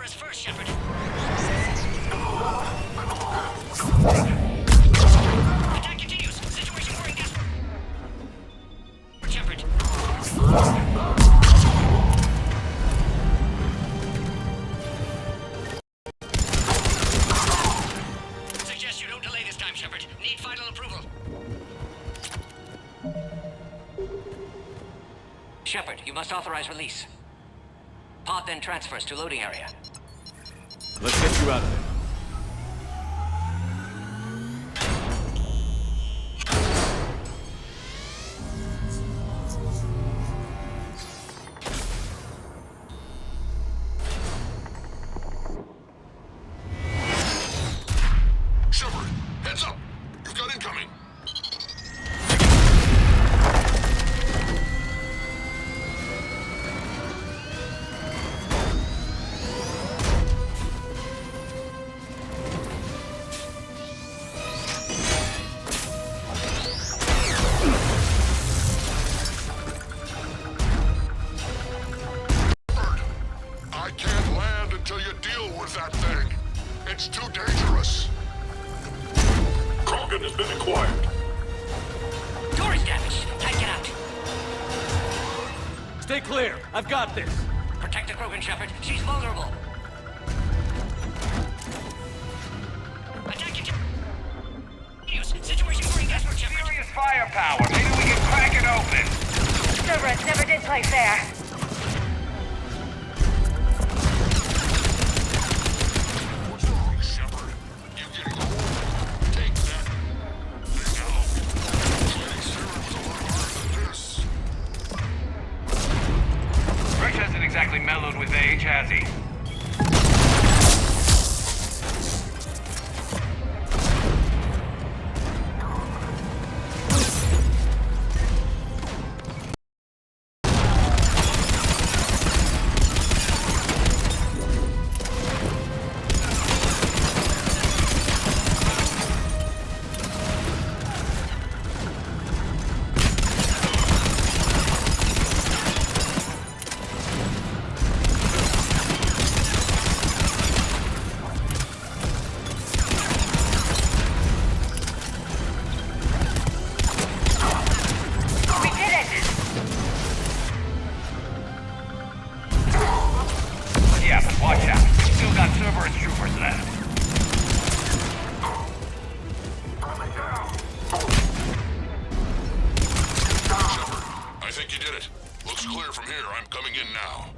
Cerberus first, Shepard. Attack continues. Situation growing desperate. Shepard. Suggest you don't delay this time, Shepard. Need final approval. Shepard, you must authorize release. Pod then transfers to loading area. Let's get you out of there. Shepard, heads up! You've got incoming! I can't land until you deal with that thing. It's too dangerous. Krogan has been acquired. Door is damaged. Take it out. Stay clear. I've got this. Protect the Krogan, Shepard. She's vulnerable. Attack continues. Situation growing desperate, Shepard. Serious firepower. Maybe we can crack it open. Cerberus never did place there. What's wrong, Shepard? You getting old? Take that thing out. Getting Sarah was a lot harder than this. Rex hasn't exactly mellowed with age, has he? We did it! Yeah, but watch out. We still got Cerberus troopers left. Shepard, I think you did it. Looks clear from here. I'm coming in now.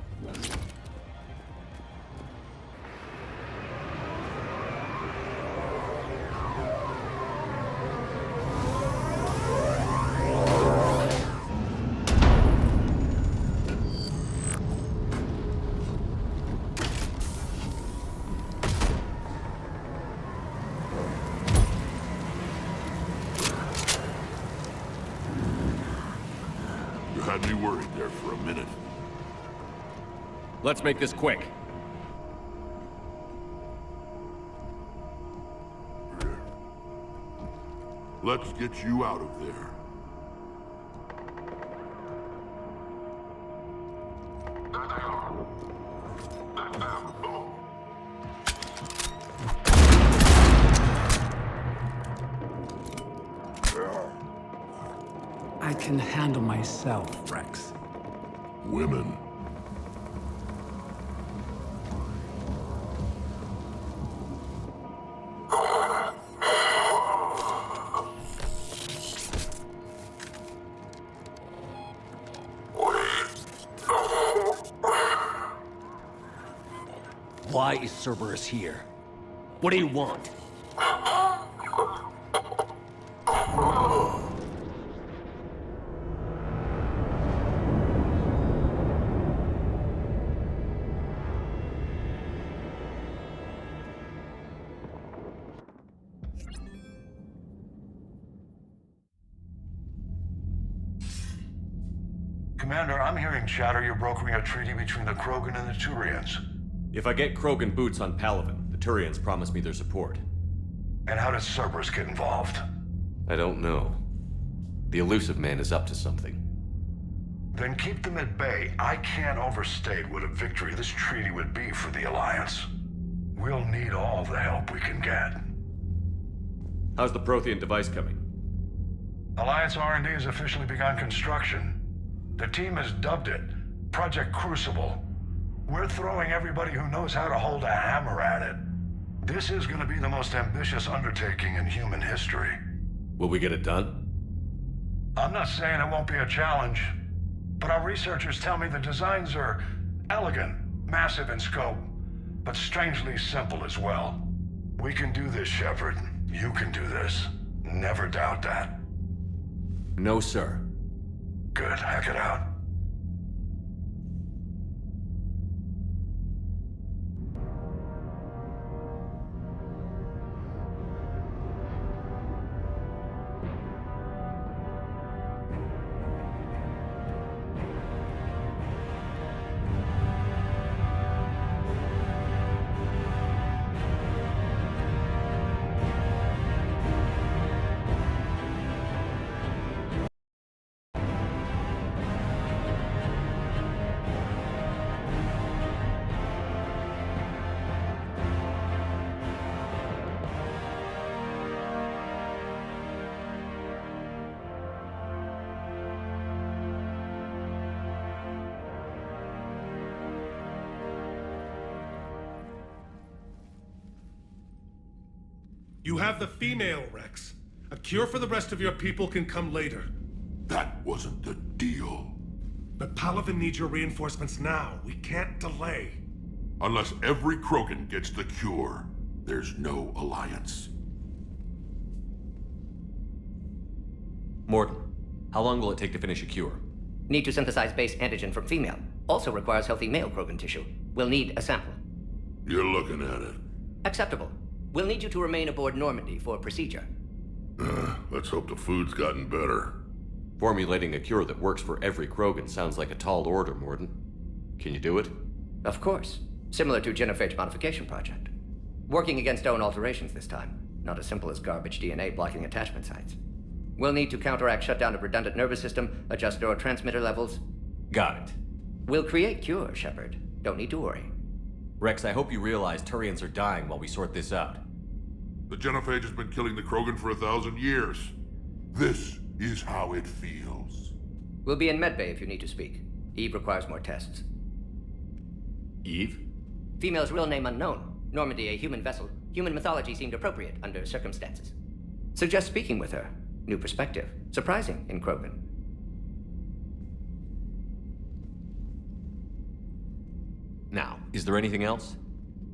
You had me worried there for a minute. Let's make this quick. Let's get you out of there. I can handle myself, Rex. Women. Why is Cerberus here? What do you want? Commander, I'm hearing chatter you're brokering a treaty between the Krogan and the Turians. If I get Krogan boots on Palaven, the Turians promise me their support. And how does Cerberus get involved? I don't know. The elusive man is up to something. Then keep them at bay. I can't overstate what a victory this treaty would be for the Alliance. We'll need all the help we can get. How's the Prothean device coming? Alliance R&D has officially begun construction. The team has dubbed it Project Crucible. We're throwing everybody who knows how to hold a hammer at it. This is going to be the most ambitious undertaking in human history. Will we get it done? I'm not saying it won't be a challenge, but our researchers tell me the designs are elegant, massive in scope, but strangely simple as well. We can do this, Shepard. You can do this. Never doubt that. No, sir. Good. Hack it out. You have the female, Rex. A cure for the rest of your people can come later. That wasn't the deal. But Palaven needs your reinforcements now. We can't delay. Unless every Krogan gets the cure, there's no alliance. Morton, how long will it take to finish a cure? Need to synthesize base antigen from female. Also requires healthy male Krogan tissue. We'll need a sample. You're looking at it. Acceptable. We'll need you to remain aboard Normandy for procedure. Let's hope the food's gotten better. Formulating a cure that works for every Krogan sounds like a tall order, Morton. Can you do it? Of course. Similar to genophage modification project. Working against own alterations this time. Not as simple as garbage DNA blocking attachment sites. We'll need to counteract shutdown of redundant nervous system, adjust neurotransmitter levels. Got it. We'll create cure, Shepard. Don't need to worry. Rex, I hope you realize Turians are dying while we sort this out. The genophage has been killing the Krogan for 1,000 years. This is how it feels. We'll be in medbay if you need to speak. Eve requires more tests. Eve? Female's real name unknown. Normandy, a human vessel. Human mythology seemed appropriate under circumstances. Suggest speaking with her. New perspective. Surprising in Krogan. Now, is there anything else?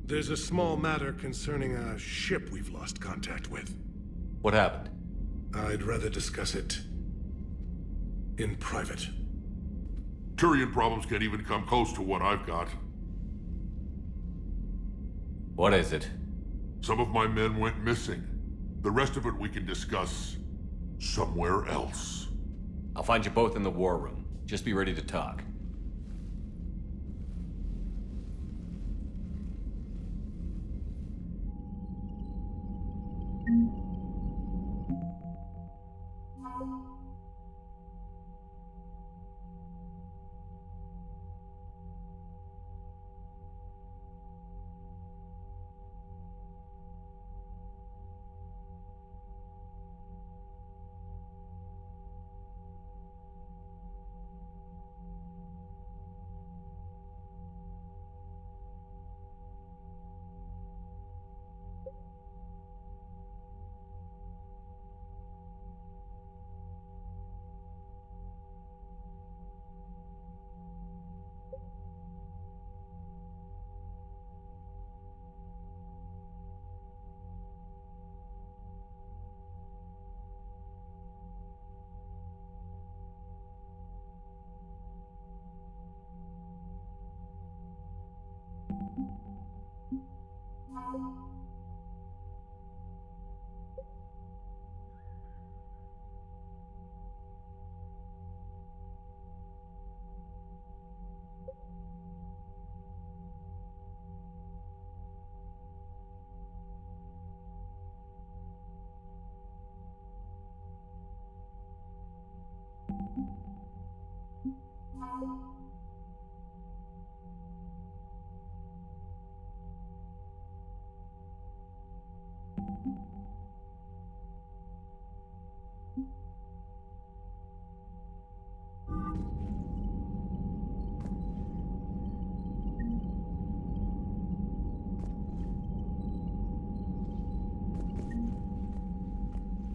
There's a small matter concerning a ship we've lost contact with. What happened? I'd rather discuss it in private. Turian problems can't even come close to what I've got. What is it? Some of my men went missing. The rest of it we can discuss somewhere else. I'll find you both in the war room. Just be ready to talk.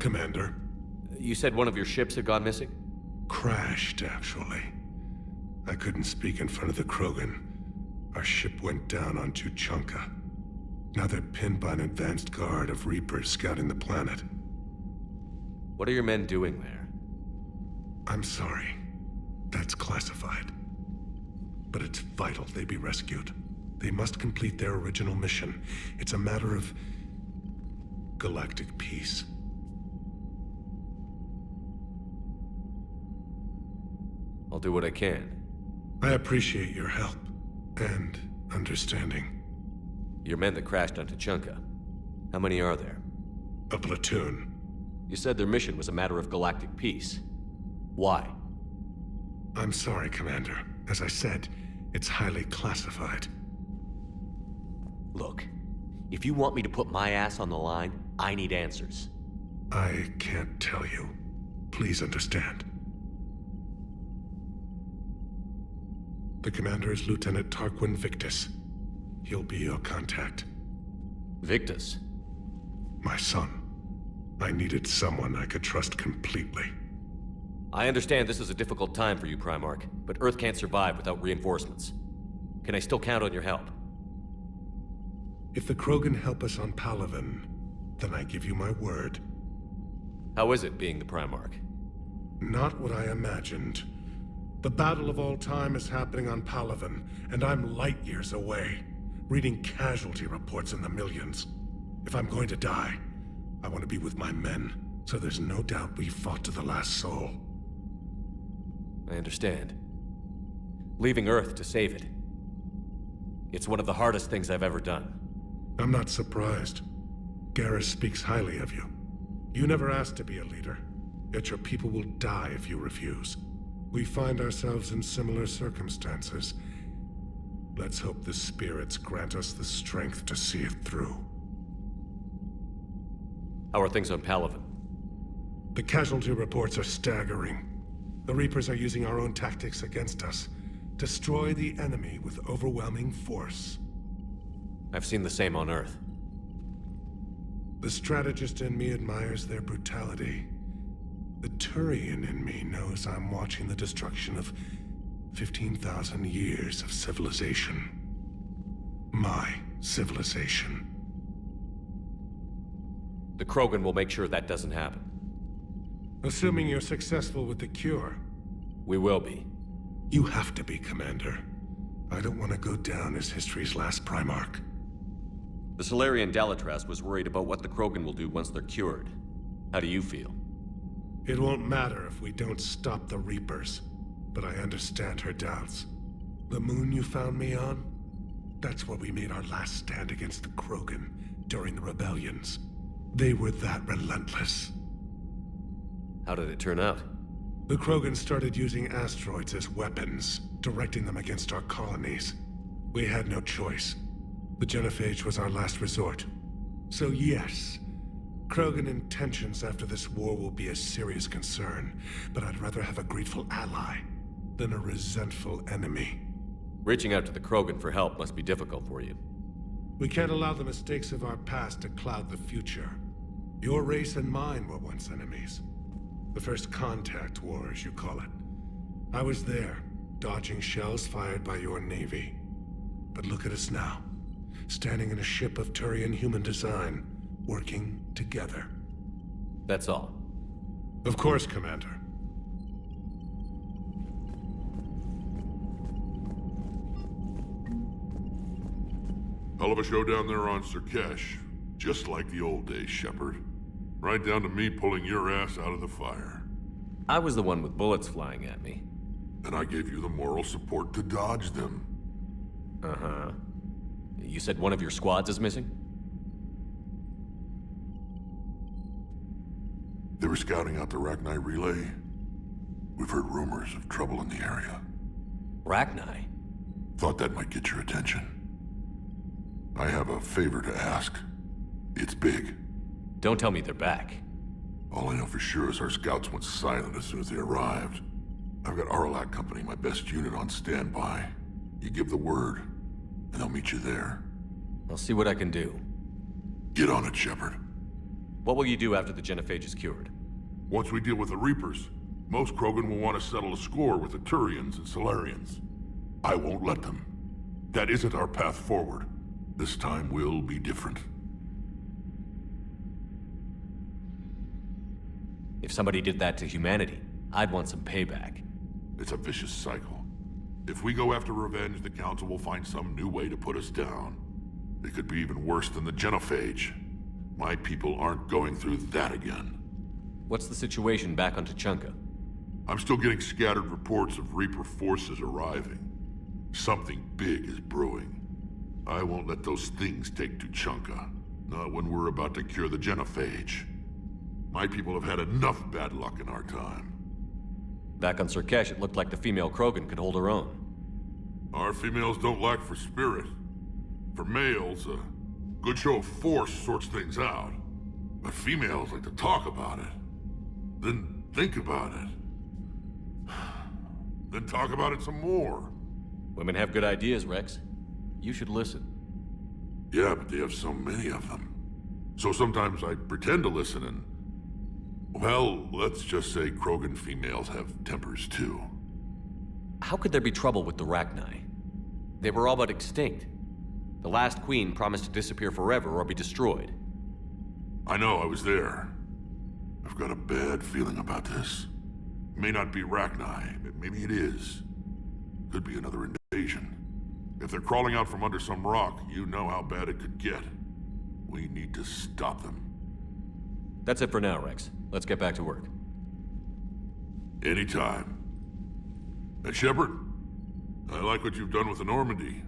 Commander. You said one of your ships had gone missing? Crashed, actually. I couldn't speak in front of the Krogan. Our ship went down on Tuchanka. Now they're pinned by an advanced guard of Reapers scouting the planet. What are your men doing there? I'm sorry. That's classified. But it's vital they be rescued. They must complete their original mission. It's a matter of galactic peace. I'll do what I can. I appreciate your help and understanding. Your men that crashed on Tuchanka. How many are there? A platoon. You said their mission was a matter of galactic peace. Why? I'm sorry, Commander. As I said, it's highly classified. Look, if you want me to put my ass on the line, I need answers. I can't tell you. Please understand. The commander is Lieutenant Tarquin Victus. He'll be your contact. Victus? My son. I needed someone I could trust completely. I understand this is a difficult time for you, Primarch, but Earth can't survive without reinforcements. Can I still count on your help? If the Krogan help us on Palaven, then I give you my word. How is it being the Primarch? Not what I imagined. The battle of all time is happening on Palaven, and I'm light years away, reading casualty reports in the millions. If I'm going to die, I want to be with my men, so there's no doubt we fought to the last soul. I understand. Leaving Earth to save it. It's one of the hardest things I've ever done. I'm not surprised. Garrus speaks highly of you. You never asked to be a leader, yet your people will die if you refuse. We find ourselves in similar circumstances. Let's hope the spirits grant us the strength to see it through. How are things on Palaven? The casualty reports are staggering. The Reapers are using our own tactics against us. Destroy the enemy with overwhelming force. I've seen the same on Earth. The strategist in me admires their brutality. The Turian in me knows I'm watching the destruction of 15,000 years of civilization. My civilization. The Krogan will make sure that doesn't happen. Assuming you're successful with the cure. We will be. You have to be, Commander. I don't want to go down as history's last Primarch. The Solarian Dalatras was worried about what the Krogan will do once they're cured. How do you feel? It won't matter if we don't stop the Reapers, but I understand her doubts. The moon you found me on? That's where we made our last stand against the Krogan during the rebellions. They were that relentless. How did it turn out? The Krogan started using asteroids as weapons, directing them against our colonies. We had no choice. The genophage was our last resort. So yes, Krogan intentions after this war will be a serious concern, but I'd rather have a grateful ally than a resentful enemy. Reaching out to the Krogan for help must be difficult for you. We can't allow the mistakes of our past to cloud the future. Your race and mine were once enemies. The first contact war, as you call it. I was there, dodging shells fired by your navy. But look at us now, standing in a ship of Turian human design, working together. That's all. Of course, Commander. Hell of a show down there on Sirkesh. Just like the old days, Shepard. Right down to me pulling your ass out of the fire. I was the one with bullets flying at me. And I gave you the moral support to dodge them. Uh-huh. You said one of your squads is missing? They were scouting out the Rachni relay. We've heard rumors of trouble in the area. Rachni? Thought that might get your attention. I have a favor to ask. It's big, Don't tell me they're back. All I know for sure is our scouts went silent as soon as they arrived. I've got Arlac Company, my best unit, on standby. You give the word, and they'll meet you there. I'll see what I can do. Get on it, Shepard. What will you do after the genophage is cured? Once we deal with the Reapers, most Krogan will want to settle a score with the Turians and Solarians. I won't let them. That isn't our path forward. This time will be different. If somebody did that to humanity, I'd want some payback. It's a vicious cycle. If we go after revenge, the Council will find some new way to put us down. It could be even worse than the genophage. My people aren't going through that again. What's the situation back on Tuchanka? I'm still getting scattered reports of Reaper forces arriving. Something big is brewing. I won't let those things take Tuchanka. Not when we're about to cure the genophage. My people have had enough bad luck in our time. Back on Surkesh, it looked like the female Krogan could hold her own. Our females don't lack for spirit. For males, a good show of force sorts things out. But females like to talk about it. Then think about it. Then talk about it some more. Women have good ideas, Rex. You should listen. Yeah, but they have so many of them. So sometimes I pretend to listen and... Well, let's just say Krogan females have tempers too. How could there be trouble with the Rachni? They were all but extinct. The last queen promised to disappear forever or be destroyed. I know, I was there. I've got a bad feeling about this. It may not be Rachni, but maybe it is. Could be another invasion. If they're crawling out from under some rock, you know how bad it could get. We need to stop them. That's it for now, Rex. Let's get back to work. Anytime. And Shepard, I like what you've done with the Normandy.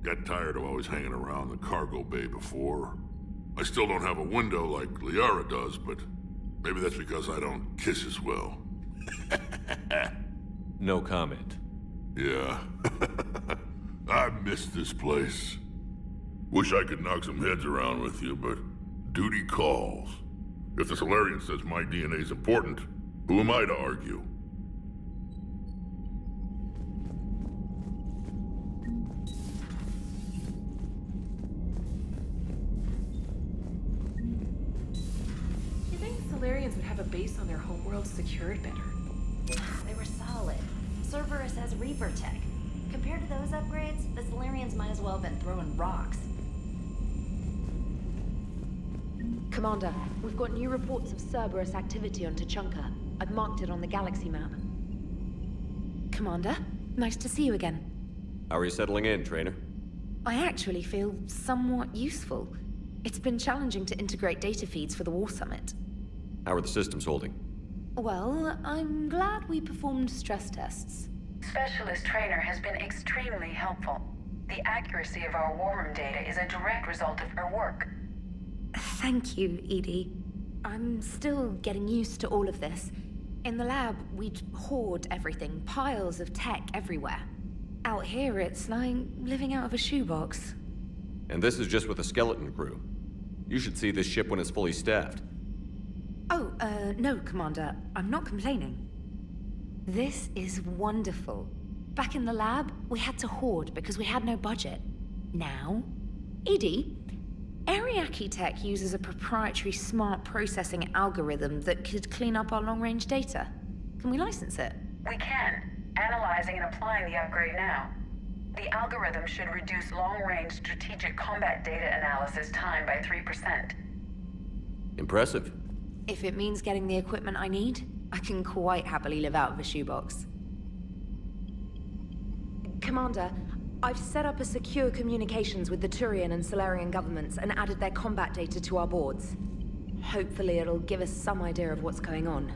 Got tired of always hanging around the cargo bay before. I still don't have a window like Liara does, but maybe that's because I don't kiss as well. No comment. Yeah. I miss this place. Wish I could knock some heads around with you, but duty calls. If the Solarian says my DNA's important, who am I to argue? You think Solarians would have a base on their homeworld secured better? They were solid. Cerberus has Reaper tech. Compared to those upgrades, the Solarians might as well have been throwing rocks. Commander, we've got new reports of Cerberus activity on Tuchanka. I've marked it on the galaxy map. Commander, nice to see you again. How are you settling in, Trainer? I actually feel somewhat useful. It's been challenging to integrate data feeds for the War Summit. How are the systems holding? Well, I'm glad we performed stress tests. Specialist Trainer has been extremely helpful. The accuracy of our war room data is a direct result of her work. Thank you, Edie. I'm still getting used to all of this. In the lab, we'd hoard everything, piles of tech everywhere. Out here, it's like living out of a shoebox. And this is just with a skeleton crew. You should see this ship when it's fully staffed. Oh, no, Commander. I'm not complaining. This is wonderful. Back in the lab, we had to hoard because we had no budget. Now, Edie, Ariake Tech uses a proprietary smart processing algorithm that could clean up our long-range data. Can we license it? We can. Analyzing and applying the upgrade now. The algorithm should reduce long-range strategic combat data analysis time by 3%. Impressive. If it means getting the equipment I need, I can quite happily live out of a shoebox. Commander, I've set up a secure communications with the Turian and Solarian governments and added their combat data to our boards. Hopefully it'll give us some idea of what's going on.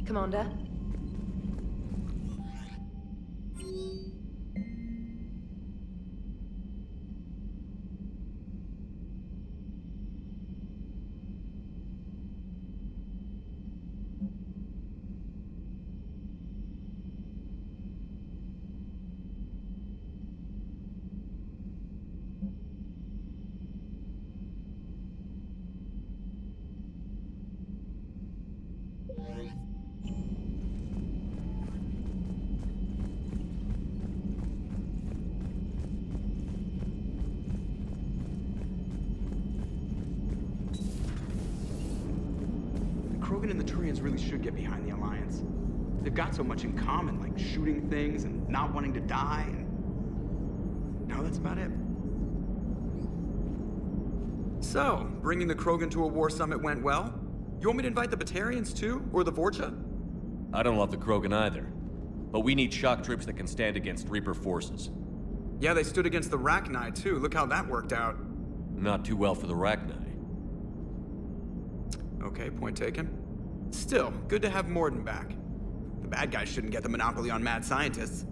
Commander? Krogan and the Turians really should get behind the Alliance. They've got so much in common, like shooting things and not wanting to die, and... no, that's about it. So, bringing the Krogan to a war summit went well? You want me to invite the Batarians too? Or the Vorcha? I don't love the Krogan either. But we need shock troops that can stand against Reaper forces. Yeah, they stood against the Rachni too. Look how that worked out. Not too well for the Rachni. Okay, point taken. Still, good to have Morden back. The bad guys shouldn't get the monopoly on mad scientists.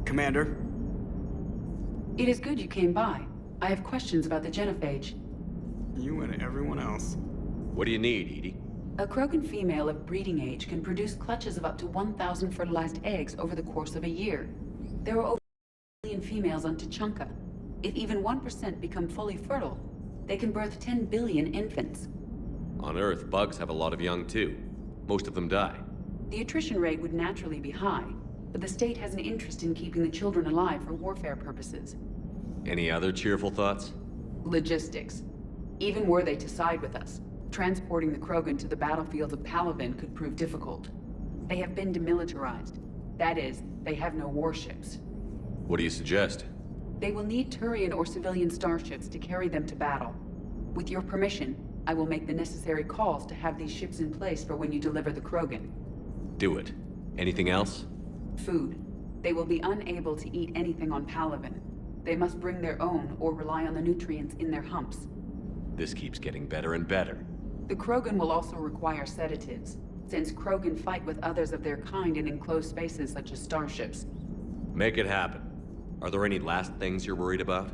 Commander? It is good you came by. I have questions about the genophage. You and everyone else. What do you need, Edie? A Krogan female of breeding age can produce clutches of up to 1,000 fertilized eggs over the course of a year. There are over 1 million females on Tuchanka. If even 1% become fully fertile, they can birth 10 billion infants. On Earth, bugs have a lot of young too. Most of them die. The attrition rate would naturally be high, but the state has an interest in keeping the children alive for warfare purposes. Any other cheerful thoughts? Logistics. Even were they to side with us, transporting the Krogan to the battlefields of Palaven could prove difficult. They have been demilitarized. That is, they have no warships. What do you suggest? They will need Turian or civilian starships to carry them to battle. With your permission, I will make the necessary calls to have these ships in place for when you deliver the Krogan. Do it. Anything else? Food. They will be unable to eat anything on Palaven. They must bring their own or rely on the nutrients in their humps. This keeps getting better and better. The Krogan will also require sedatives, since Krogan fight with others of their kind in enclosed spaces such as starships. Make it happen. Are there any last things you're worried about?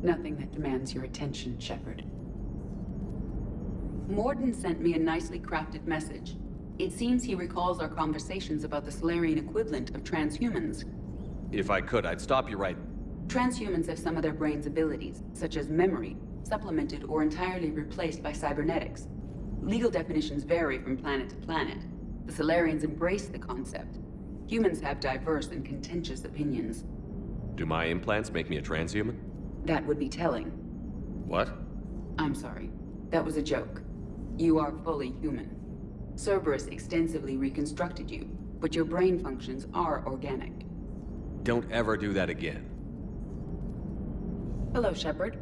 Nothing that demands your attention, Shepard. Morden sent me a nicely crafted message. It seems he recalls our conversations about the Solarian equivalent of transhumans. If I could, I'd stop you right... Transhumans have some of their brain's abilities, such as memory, supplemented or entirely replaced by cybernetics. Legal definitions vary from planet to planet. The Solarians embrace the concept. Humans have diverse and contentious opinions. Do my implants make me a transhuman? That would be telling. What? I'm sorry. That was a joke. You are fully human. Cerberus extensively reconstructed you, but your brain functions are organic. Don't ever do that again. Hello, Shepard.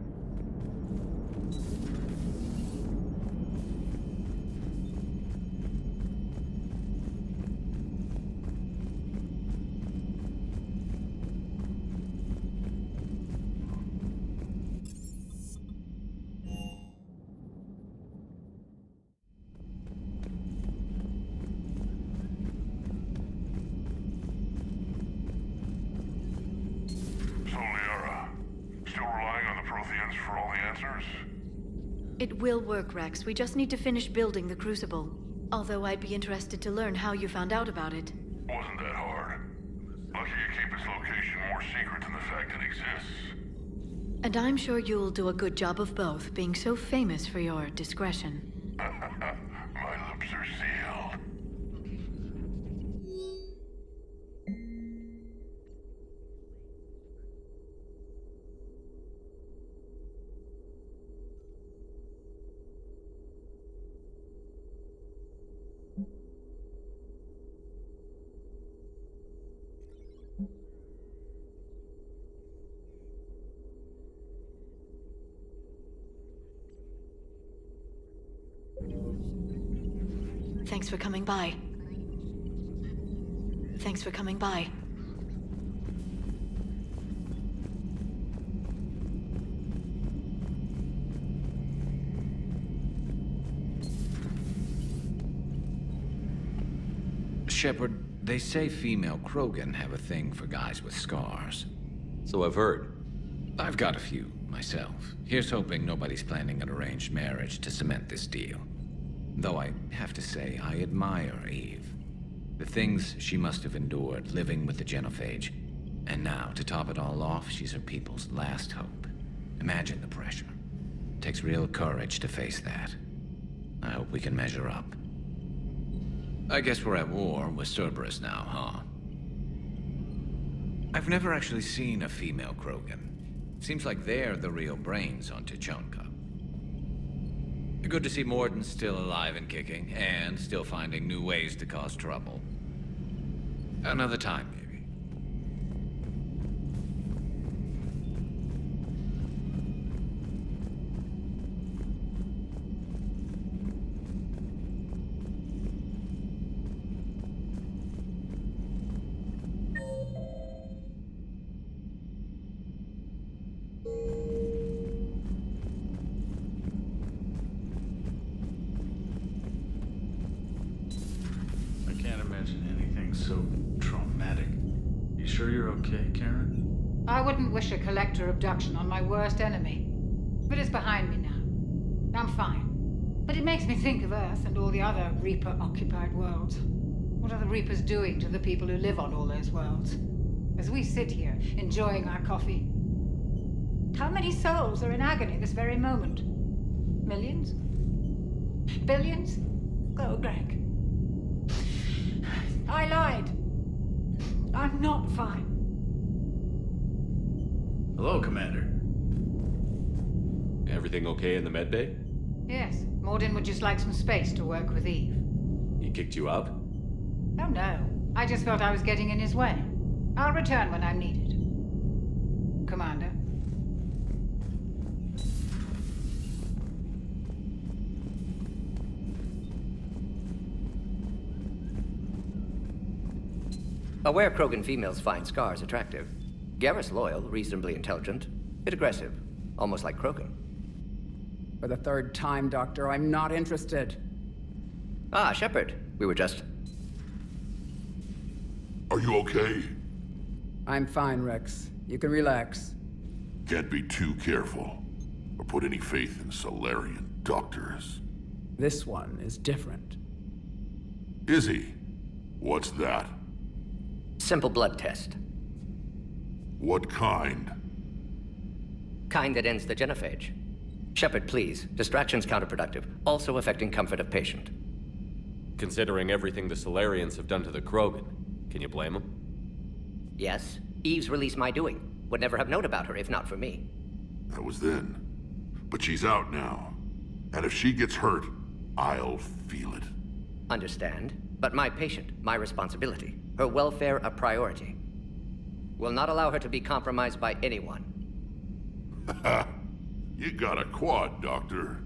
It will work, Rex. We just need to finish building the Crucible. Although I'd be interested to learn how you found out about it. Wasn't that hard. Lucky you keep its location more secret than the fact it exists. And I'm sure you'll do a good job of both, being so famous for your discretion. My lips are sealed. Thanks for coming by. Thanks for coming by. Shepard, they say female Krogan have a thing for guys with scars. So I've heard. I've got a few, myself. Here's hoping nobody's planning an arranged marriage to cement this deal. Though I have to say, I admire Eve. The things she must have endured living with the genophage. And now, to top it all off, she's her people's last hope. Imagine the pressure. Takes real courage to face that. I hope we can measure up. I guess we're at war with Cerberus now, huh? I've never actually seen a female Krogan. Seems like they're the real brains on Tuchanka. Good to see Morton's still alive and kicking, and still finding new ways to cause trouble. Another time, maybe. I can't imagine anything so traumatic. You sure you're okay, Karen? I wouldn't wish a collector abduction on my worst enemy. But it's behind me now. I'm fine. But it makes me think of Earth and all the other Reaper-occupied worlds. What are the Reapers doing to the people who live on all those worlds? As we sit here, enjoying our coffee. How many souls are in agony this very moment? Millions? Billions? Oh, Greg. I lied. I'm not fine. Hello, Commander. Everything okay in the medbay? Yes, Morden would just like some space to work with Eve. He kicked you out? Oh no, I just felt I was getting in his way. I'll return when I'm needed. Commander. Aware Krogan females find Scars attractive. Garrus loyal, reasonably intelligent, bit aggressive, almost like Krogan. For the third time, Doctor, I'm not interested. Ah, Shepard. We were just... Are you okay? I'm fine, Rex. You can relax. Can't be too careful, or put any faith in Solarian doctors. This one is different. Is he? What's that? Simple blood test. What kind? Kind that ends the genophage. Shepard, please. Distraction's counterproductive, also affecting comfort of patient. Considering everything the Solarians have done to the Krogan, can you blame them? Yes. Eve's release my doing. Would never have known about her if not for me. That was then. But she's out now. And if she gets hurt, I'll feel it. Understand. But my patient, my responsibility. Her welfare a priority. Will not allow her to be compromised by anyone. You got a quad, Doctor.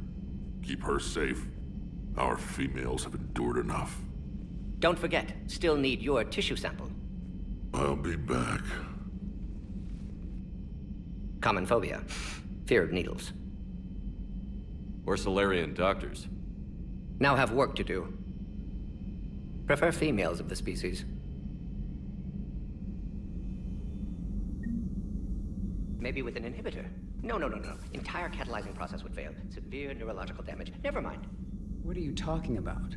Keep her safe. Our females have endured enough. Don't forget, still need your tissue sample. I'll be back. Common phobia. Fear of needles. Or Solarian doctors. Now have work to do. Prefer females of the species. Maybe with an inhibitor. No. Entire catalyzing process would fail. Severe neurological damage. Never mind. What are you talking about?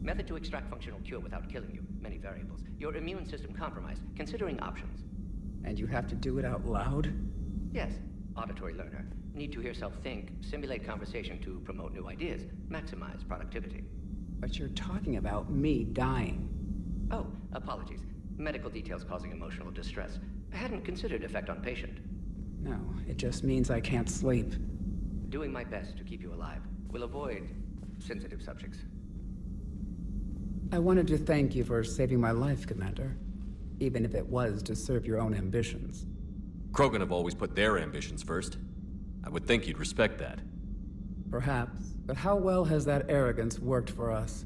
Method to extract functional cure without killing you. Many variables. Your immune system compromised. Considering options. And you have to do it out loud? Yes. Auditory learner. Need to hear self think. Simulate conversation to promote new ideas. Maximize productivity. But you're talking about me dying. Oh, apologies. Medical details causing emotional distress. I hadn't considered effect on patient. No, it just means I can't sleep. Doing my best to keep you alive. Will avoid sensitive subjects. I wanted to thank you for saving my life, Commander. Even if it was to serve your own ambitions. Krogan have always put their ambitions first. I would think you'd respect that. Perhaps, but how well has that arrogance worked for us?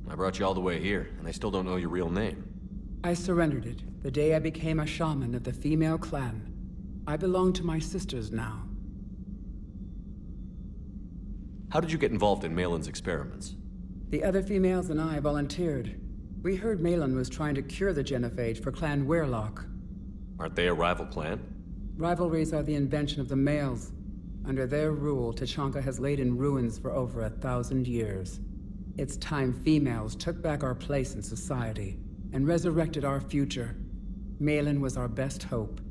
I brought you all the way here, and I still don't know your real name. I surrendered it the day I became a shaman of the female clan. I belong to my sisters now. How did you get involved in Malin's experiments? The other females and I volunteered. We heard Malin was trying to cure the genophage for Clan Weirlock. Aren't they a rival clan? Rivalries are the invention of the males. Under their rule, Tachanka has laid in ruins for over 1,000 years. It's time females took back our place in society and resurrected our future. Malin was our best hope.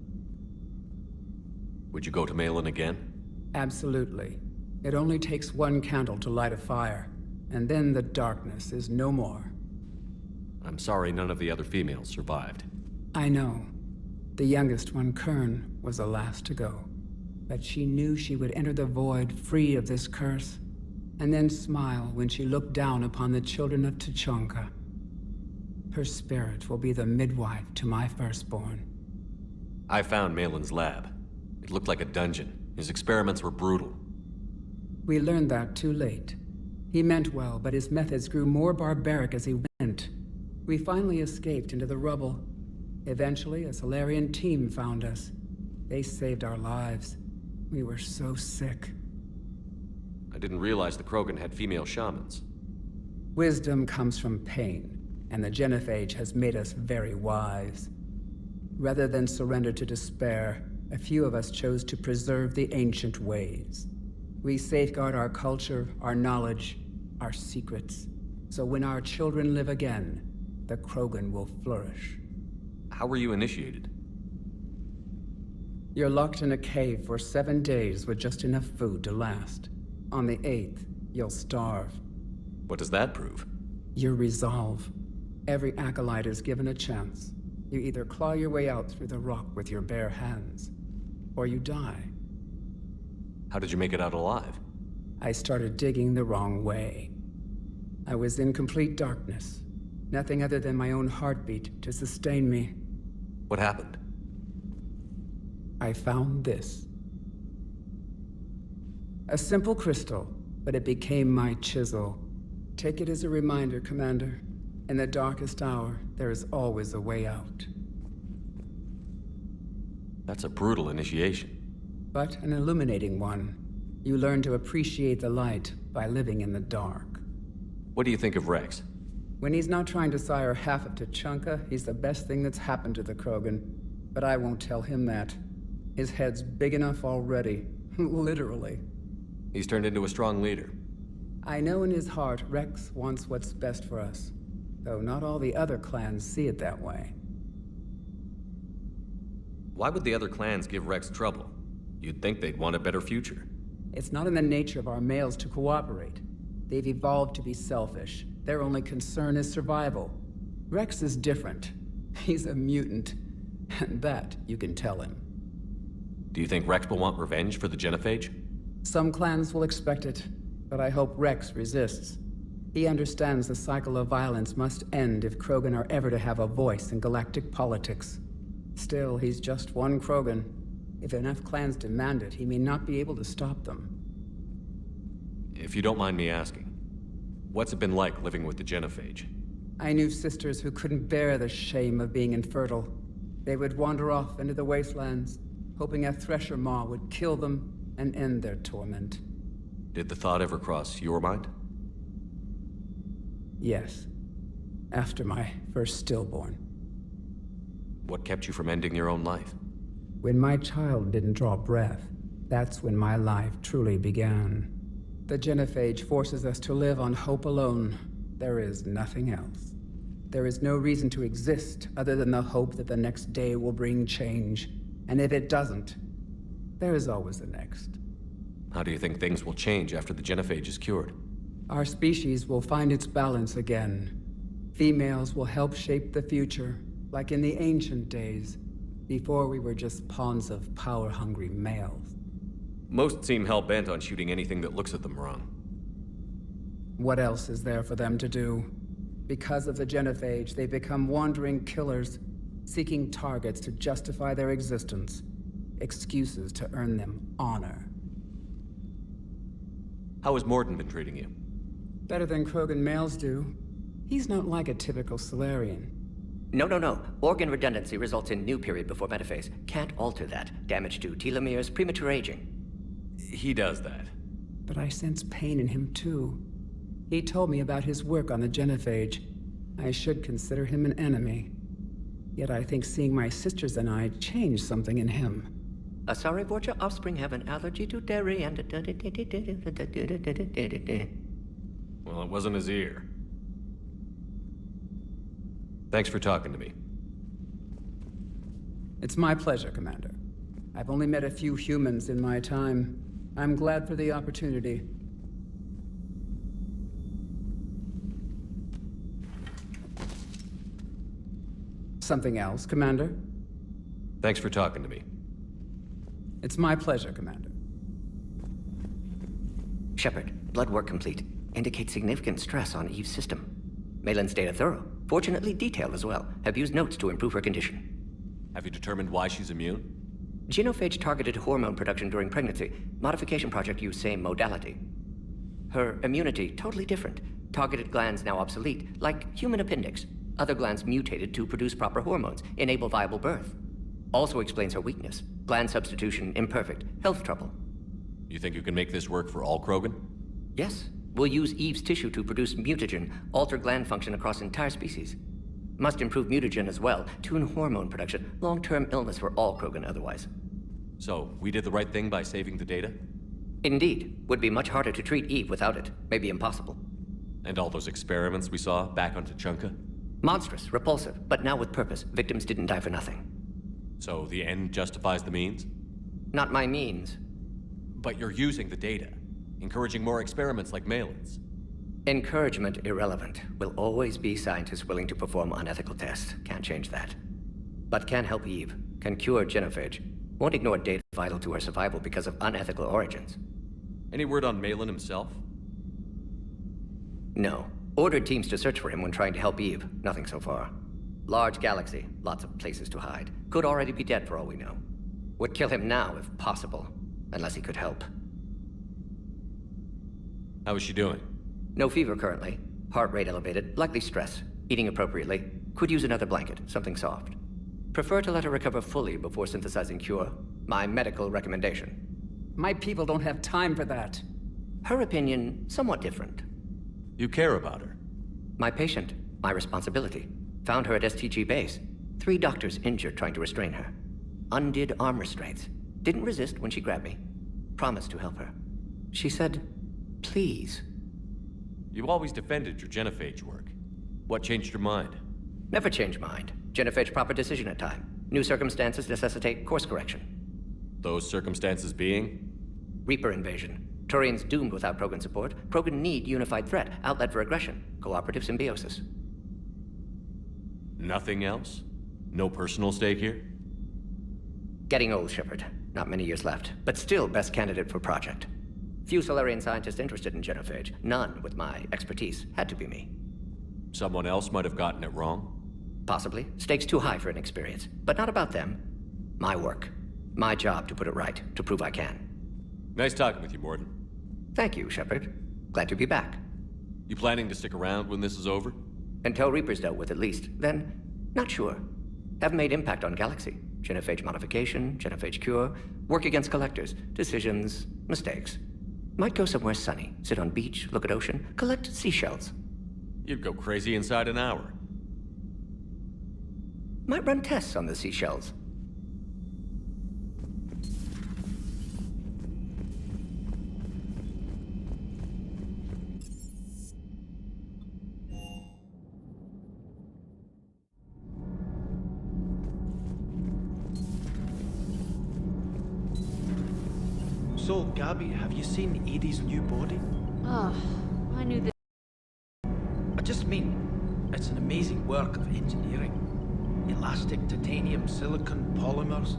Would you go to Malin again? Absolutely. It only takes one candle to light a fire, and then the darkness is no more. I'm sorry none of the other females survived. I know. The youngest one, Kern, was the last to go. But she knew she would enter the void free of this curse. and then smile when she looked down upon the children of Tuchanka. Her spirit will be the midwife to my firstborn. I found Malin's lab. It looked like a dungeon. His experiments were brutal. We learned that too late. He meant well, but his methods grew more barbaric as he went. We finally escaped into the rubble. Eventually, a Solarian team found us. They saved our lives. We were so sick. I didn't realize the Krogan had female shamans. Wisdom comes from pain, and the Genophage has made us very wise. Rather than surrender to despair, a few of us chose to preserve the ancient ways. We safeguard our culture, our knowledge, our secrets. So when our children live again, the Krogan will flourish. How were you initiated? You're locked in a cave for 7 days with just enough food to last. On the 8th, you'll starve. What does that prove? Your resolve. Every acolyte is given a chance. You either claw your way out through the rock with your bare hands, or you die. How did you make it out alive? I started digging the wrong way. I was in complete darkness. Nothing other than my own heartbeat to sustain me. What happened? I found this. A simple crystal, but it became my chisel. Take it as a reminder, Commander. In the darkest hour, there is always a way out. That's a brutal initiation. But an illuminating one. You learn to appreciate the light by living in the dark. What do you think of Rex? When he's not trying to sire half of Tuchanka, he's the best thing that's happened to the Krogan. But I won't tell him that. His head's big enough already. Literally. He's turned into a strong leader. I know in his heart Rex wants what's best for us. Though not all the other clans see it that way. Why would the other clans give Rex trouble? You'd think they'd want a better future. It's not in the nature of our males to cooperate. They've evolved to be selfish. Their only concern is survival. Rex is different. He's a mutant. And that you can tell him. Do you think Rex will want revenge for the Genophage? Some clans will expect it, but I hope Rex resists. He understands the cycle of violence must end if Krogan are ever to have a voice in galactic politics. Still, he's just one Krogan. If enough clans demand it, he may not be able to stop them. If you don't mind me asking, what's it been like living with the Genophage? I knew sisters who couldn't bear the shame of being infertile. They would wander off into the wastelands, hoping a Thresher Maw would kill them and end their torment. Did the thought ever cross your mind? Yes. After my first stillborn. What kept you from ending your own life? When my child didn't draw breath, that's when my life truly began. The Genophage forces us to live on hope alone. There is nothing else. There is no reason to exist other than the hope that the next day will bring change. And if it doesn't, there is always the next. How do you think things will change after the Genophage is cured? Our species will find its balance again. Females will help shape the future, like in the ancient days, before we were just pawns of power-hungry males. Most seem hell-bent on shooting anything that looks at them wrong. What else is there for them to do? Because of the Genophage, they become wandering killers, seeking targets to justify their existence, excuses to earn them honor. How has Morden been treating you? Better than Krogan males do. He's not like a typical Solarian. No. Organ redundancy results in new period before metaphase. Can't alter that. Damage to telomeres, premature aging. He does that. But I sense pain in him too. He told me about his work on the Genophage. I should consider him an enemy. Yet I think seeing my sisters and I changed something in him. Sorry, Borgia offspring have an allergy to dairy and... Well, it wasn't his ear. Thanks for talking to me. It's my pleasure, Commander. I've only met a few humans in my time. I'm glad for the opportunity. Something else, Commander? Thanks for talking to me. It's my pleasure, Commander. Shepard, Blood work complete. Indicates significant stress on Eve's system. Malin's data thorough. Fortunately detailed as well. Have used notes to improve her condition. Have you determined why she's immune? Genophage targeted hormone production during pregnancy. Modification project used same modality. Her immunity, totally different. Targeted glands now obsolete, like human appendix. Other glands mutated to produce proper hormones, enable viable birth. Also explains her weakness. Gland substitution imperfect. Health trouble. You think you can make this work for all Krogan? Yes. We'll use Eve's tissue to produce mutagen, alter gland function across entire species. Must improve mutagen as well, tune hormone production, long-term illness for all Krogan otherwise. So, we did the right thing by saving the data? Indeed. Would be much harder to treat Eve without it. Maybe impossible. And all those experiments we saw back on Tuchanka? Monstrous, repulsive, but now with purpose. Victims didn't die for nothing. So the end justifies the means? Not my means. But you're using the data, encouraging more experiments like Malin's. Encouragement irrelevant. Will always be scientists willing to perform unethical tests. Can't change that. But can help Eve. Can cure genophage. Won't ignore data vital to her survival because of unethical origins. Any word on Malin himself? No. Ordered teams to search for him when trying to help Eve. Nothing so far. Large galaxy. Lots of places to hide. Could already be dead for all we know. Would kill him now if possible. Unless he could help. How is she doing? No fever currently. Heart rate elevated. Likely stress. Eating appropriately. Could use another blanket. Something soft. Prefer to let her recover fully before synthesizing cure. My medical recommendation. My people don't have time for that. Her opinion, somewhat different. You care about her? My patient. My responsibility. Found her at STG base. 3 doctors injured trying to restrain her. Undid arm restraints. Didn't resist when she grabbed me. Promised to help her. She said, please. You always defended your genophage work. What changed your mind? Never change mind. Genophage proper decision at time. New circumstances necessitate course correction. Those circumstances being? Reaper invasion. Turians doomed without Krogan support. Krogan need unified threat. Outlet for aggression. Cooperative symbiosis. Nothing else? No personal stake here? Getting old, Shepard. Not many years left. But still best candidate for project. Few Solarian scientists interested in genophage. None with my expertise. Had to be me. Someone else might have gotten it wrong? Possibly. Stakes too high for inexperience. But not about them. My work. My job to put it right. To prove I can. Nice talking with you, Morden. Thank you, Shepard. Glad to be back. You planning to stick around when this is over? Until Reaper's dealt with, at least. Then, not sure. Have made impact on Galaxy. Genophage modification, genophage cure, work against collectors, decisions, mistakes. Might go somewhere sunny, sit on beach, look at ocean, collect seashells. You'd go crazy inside an hour. Might run tests on the seashells. So, Gabby, have you seen Edie's new body? Oh, I knew that. I just mean, it's an amazing work of engineering. Elastic titanium silicon polymers,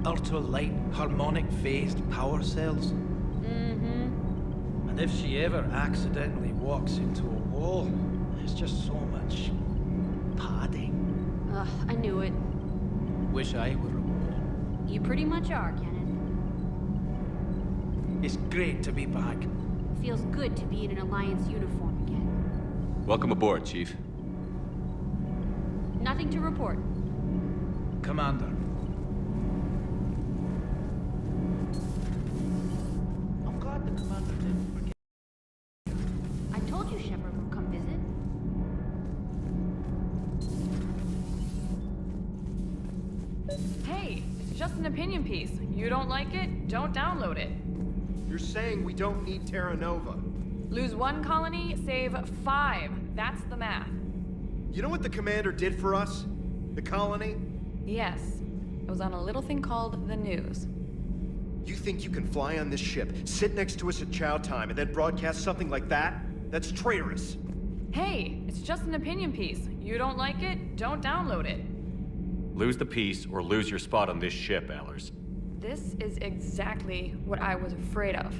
ultra-light harmonic phased power cells. Mm-hmm. And if she ever accidentally walks into a wall, there's just so much padding. Ugh, I knew it. Wish I were a wall. You pretty much are, Kenneth. It's great to be back. Feels good to be in an Alliance uniform again. Welcome aboard, Chief. Nothing to report. Commander. I'm glad the commander didn't forget. I told you Shepard would come visit. Hey, it's just an opinion piece. You don't like it? Don't download it. You're saying we don't need Terra Nova. Lose 1 colony, save 5. That's the math. You know what the commander did for us? The colony? Yes. It was on a little thing called the news. You think you can fly on this ship, sit next to us at chow time, and then broadcast something like that? That's traitorous. Hey, it's just an opinion piece. You don't like it? Don't download it. Lose the piece or lose your spot on this ship, This is exactly what I was afraid of.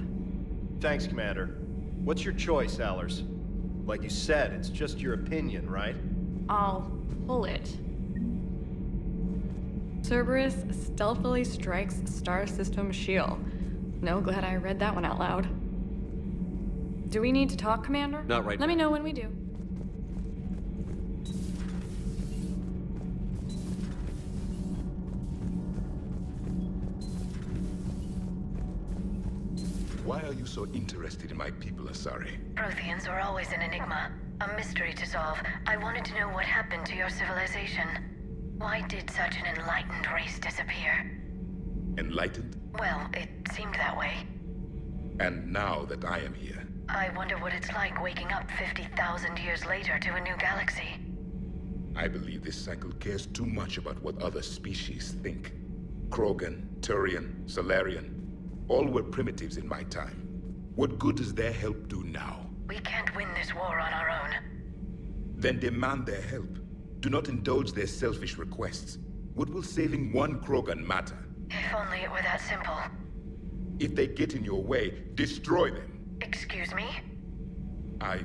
Thanks, Commander. What's your choice, Allers? Like you said, it's just your opinion, right? I'll pull it. Cerberus stealthily strikes star system shield. No, glad I read that one out loud. Do we need to talk, Commander? Not right now. Let me know when we do. Why are you so interested in my people, Asari? Protheans were always an enigma, a mystery to solve. I wanted to know what happened to your civilization. Why did such an enlightened race disappear? Enlightened? Well, it seemed that way. And now that I am here, I wonder what it's like waking up 50,000 years later to a new galaxy. I believe this cycle cares too much about what other species think. Krogan, Turian, Solarian, all were primitives in my time. What good does their help do now? We can't win this war on our own. Then demand their help. Do not indulge their selfish requests. What will saving one Krogan matter? If only it were that simple. If they get in your way, destroy them. Excuse me? I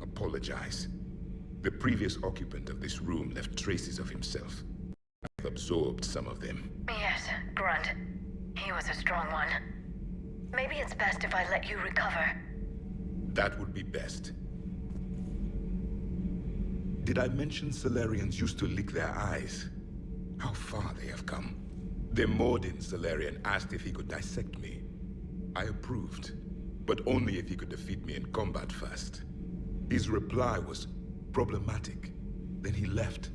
apologize. The previous occupant of this room left traces of himself. I've absorbed some of them. Yes, Grunt. He was a strong one. Maybe it's best if I let you recover. That would be best. Did I mention Solarians used to lick their eyes? How far they have come. The Mordin Solarian asked if he could dissect me. I approved, but only if he could defeat me in combat first. His reply was problematic. Then he left.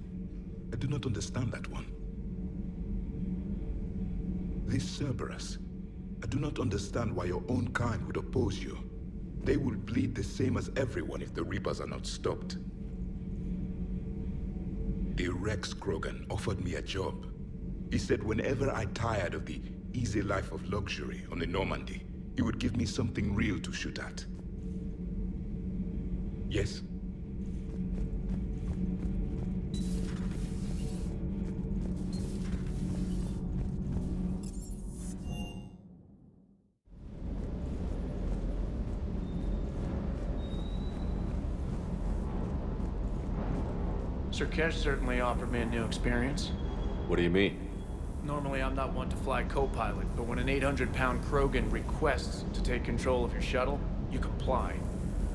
I do not understand that one. This Cerberus, I do not understand why your own kind would oppose you. They will bleed the same as everyone if the Reapers are not stopped. A Rex Krogan offered me a job. He said whenever I tired of the easy life of luxury on the Normandy, he would give me something real to shoot at. Yes? Sir Kesh certainly offered me a new experience. What do you mean? Normally, I'm not one to fly co-pilot, but when an 800-pound Krogan requests to take control of your shuttle, you comply.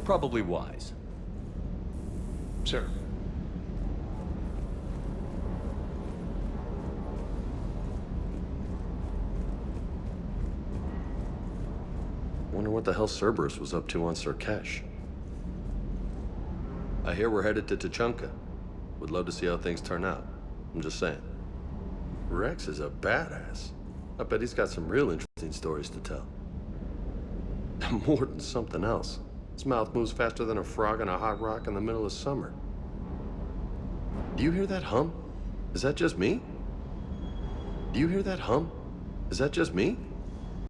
Probably wise. Sir. Wonder what the hell Cerberus was up to on Sir Kesh. I hear we're headed to Tuchanka. Would love to see how things turn out. I'm just saying. Rex is a badass. I bet he's got some real interesting stories to tell. More than something else. His mouth moves faster than a frog on a hot rock in the middle of summer. Do you hear that hum? Is that just me? Do you hear that hum? Is that just me?